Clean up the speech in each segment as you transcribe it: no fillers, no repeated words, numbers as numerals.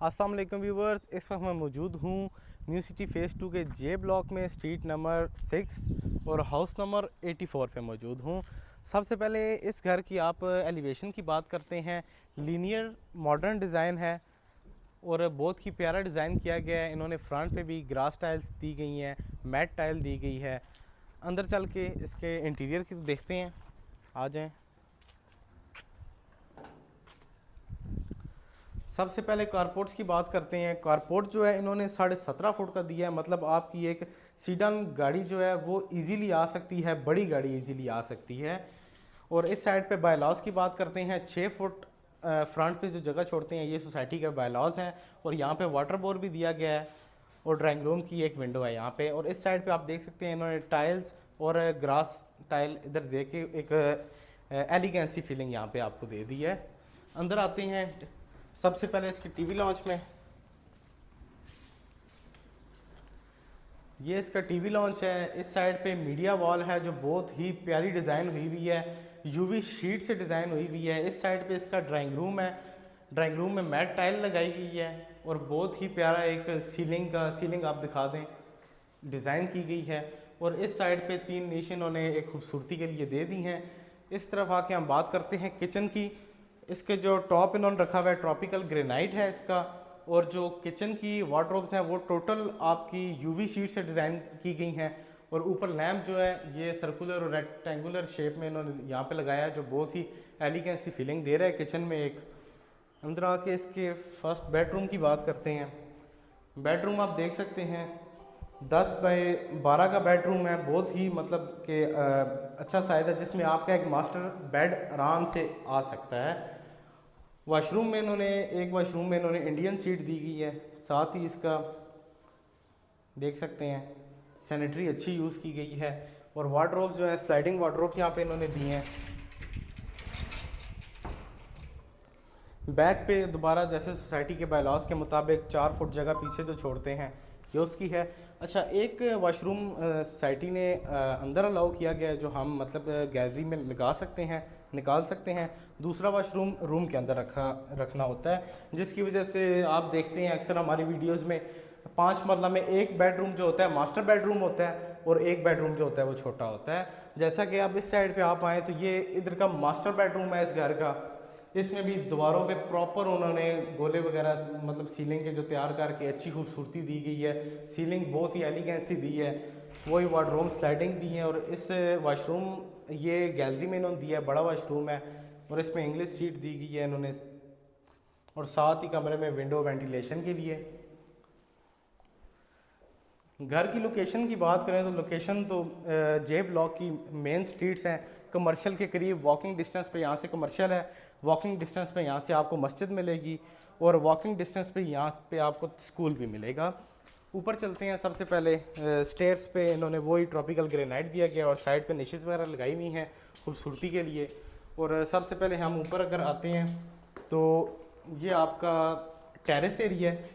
अस्सलाम वालेकुम व्यूवर्स, इस वक्त मैं मौजूद हूँ न्यू सिटी फ़ेज़ 2 के जे ब्लॉक में, स्ट्रीट नंबर 6 और हाउस नंबर 84 पे मौजूद हूँ। सबसे पहले इस घर की आप एलिवेशन की बात करते हैं। लीनियर मॉडर्न डिज़ाइन है और बहुत ही प्यारा डिज़ाइन किया गया है। इन्होंने फ्रंट पे भी ग्रास टाइल्स दी गई हैं, मैट टाइल दी गई है। अंदर चल के इसके इंटीरियर की देखते हैं, आ जाएं। सबसे पहले कारपोर्ट्स की बात करते हैं। कारपोर्ट जो है इन्होंने 17.5 फुट का दिया है, मतलब आपकी एक सीडन गाड़ी जो है वो इजीली आ सकती है, बड़ी गाड़ी इजीली आ सकती है। और इस साइड पे बायलॉज की बात करते हैं। 6 फुट फ्रंट पे जो जगह छोड़ते हैं ये सोसाइटी के बायलॉज हैं। और यहाँ पे वाटर बोर भी दिया गया है और ड्राइंग रूम की एक विंडो है यहाँ पे। और इस साइड पे आप देख सकते हैं इन्होंने टाइल्स और ग्रास टाइल इधर दे के एक एलिगेंसी फीलिंग यहाँ पे आपको दे दी है। अंदर आते हैं। सबसे पहले इसकी टीवी लॉन्च में, ये इसका टीवी लॉन्च है। इस साइड पे मीडिया वॉल है जो बहुत ही प्यारी डिज़ाइन हुई हुई है, यूवी शीट से डिज़ाइन हुई हुई है। इस साइड पे इसका ड्राइंग रूम है। ड्राइंग रूम में मैट टाइल लगाई गई है और बहुत ही प्यारा एक सीलिंग आप दिखा दें, डिज़ाइन की गई है। और इस साइड पे 3 नीश इन्होंने एक खूबसूरती के लिए दे दी हैं। इस तरफ आके हम बात करते हैं किचन की। इसके जो टॉप इन्होंने रखा हुआ है ट्रॉपिकल ग्रेनाइट है इसका। और जो किचन की वार्डरोब्स हैं वो टोटल आपकी यूवी शीट से डिज़ाइन की गई हैं। और ऊपर लैंप जो है ये सर्कुलर और रेक्टेंगुलर शेप में इन्होंने यहाँ पे लगाया है, जो बहुत ही एलिगेंसी फीलिंग दे रहा है किचन में। एक अंदर आके इसके फर्स्ट बेडरूम की बात करते हैं। बेडरूम आप देख सकते हैं 10 बाय 12 का बेडरूम है। बहुत ही मतलब कि अच्छा साइज है, जिसमें आपका एक मास्टर बेड आराम से आ सकता है। वॉशरूम में इन्होंने इंडियन सीट दी गई है। साथ ही इसका देख सकते हैं सैनिटरी अच्छी यूज़ की गई है। और वार्डरोब्स जो है स्लाइडिंग वार्डरोब यहाँ पे इन्होंने दिए हैं। बैक पे दोबारा जैसे सोसाइटी के बायलॉज के मुताबिक 4 फुट जगह पीछे जो छोड़ते हैं ये उसकी है। अच्छा, एक वॉशरूम सोसाइटी ने अंदर अलाउ किया गया है, जो हम मतलब गैलरी में लगा सकते हैं, निकाल सकते हैं। दूसरा वॉशरूम रूम के अंदर रखना होता है, जिसकी वजह से आप देखते हैं अक्सर हमारी वीडियोस में 5 मरला में एक बेडरूम जो होता है मास्टर बेडरूम होता है और एक बेडरूम जो होता है वो छोटा होता है। जैसा कि आप इस साइड पे आप आएँ तो ये इधर का मास्टर बेडरूम है इस घर का। इसमें भी दीवारों पे प्रॉपर उन्होंने गोले वगैरह मतलब सीलिंग के जो तैयार करके अच्छी खूबसूरती दी गई है। सीलिंग बहुत ही एलिगेंसी दी है। वही वार्डरोब स्लाइडिंग दी है। और इस वाशरूम ये गैलरी में इन्होंने दिया है, बड़ा वाशरूम है और इसमें इंग्लिश सीट दी गई है इन्होंने। और साथ ही कमरे में विंडो वेंटिलेशन के लिए। घर की लोकेशन की बात करें तो लोकेशन तो जे ब्लॉक की मेन स्ट्रीट्स हैं, कमर्शियल के करीब। वॉकिंग डिस्टेंस पे यहाँ से कमर्शियल है, वॉकिंग डिस्टेंस पे यहाँ से आपको मस्जिद मिलेगी और वॉकिंग डिस्टेंस पे यहाँ पे आपको स्कूल भी मिलेगा। ऊपर चलते हैं। सबसे पहले स्टेयर्स पे इन्होंने वही ट्रॉपिकल ग्रेनाइट दिया गया और साइड पे निशेस वगैरह लगाई हुई हैं खूबसूरती के लिए। और सबसे पहले हम ऊपर अगर आते हैं तो ये आपका टेरेस एरिया है।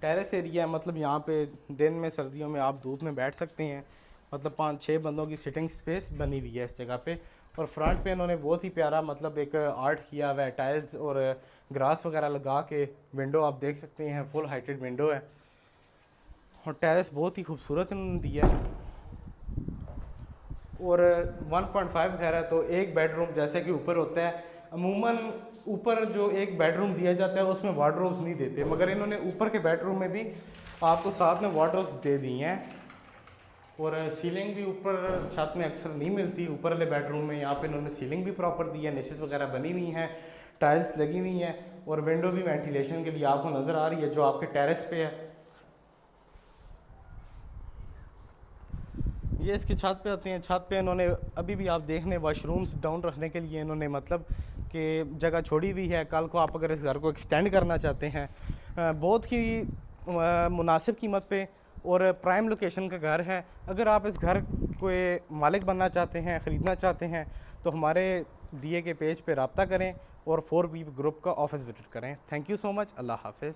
टेरेस एरिया मतलब यहाँ पे दिन में सर्दियों में आप धूप में बैठ सकते हैं। मतलब 5-6 बंदों की सिटिंग स्पेस बनी हुई है इस जगह पे। और फ्रंट पे इन्होंने बहुत ही प्यारा मतलब एक आर्ट किया हुआ है, टाइल्स और ग्रास वगैरह लगा के। विंडो आप देख सकते हैं फुल हाइटेड विंडो है और टेरेस बहुत ही खूबसूरत इन्होंने दिया है। और 1.5 घर है तो एक बेडरूम जैसे कि ऊपर होता है अमूमन ऊपर जो एक बेडरूम दिया जाता है उसमें वार्डरोब्स नहीं देते, मगर इन्होंने ऊपर के बेडरूम में भी आपको साथ में वार्डरोब्स दे दी हैं। और सीलिंग भी ऊपर छत में अक्सर नहीं मिलती ऊपर वाले बेडरूम में, यहाँ पे इन्होंने सीलिंग भी प्रॉपर दी है, निशेस वगैरह बनी हुई हैं, टाइल्स लगी हुई हैं और विंडो भी वेंटिलेशन के लिए आपको नज़र आ रही है जो आपके टेरेस पे है। ये इसकी छत पे आते हैं। छत पे इन्होंने अभी भी आप देखने वाशरूम्स डाउन रखने के लिए इन्होंने मतलब कि जगह छोड़ी हुई है। कल को आप अगर इस घर को एक्सटेंड करना चाहते हैं, बहुत ही मुनासिब कीमत पे और प्राइम लोकेशन का घर है। अगर आप इस घर को मालिक बनना चाहते हैं, ख़रीदना चाहते हैं तो हमारे दिए के पेज पे रब्ता करें और 4B ग्रुप का ऑफिस विजिट करें। Thank you so much. अल्लाह हाफ़िज़।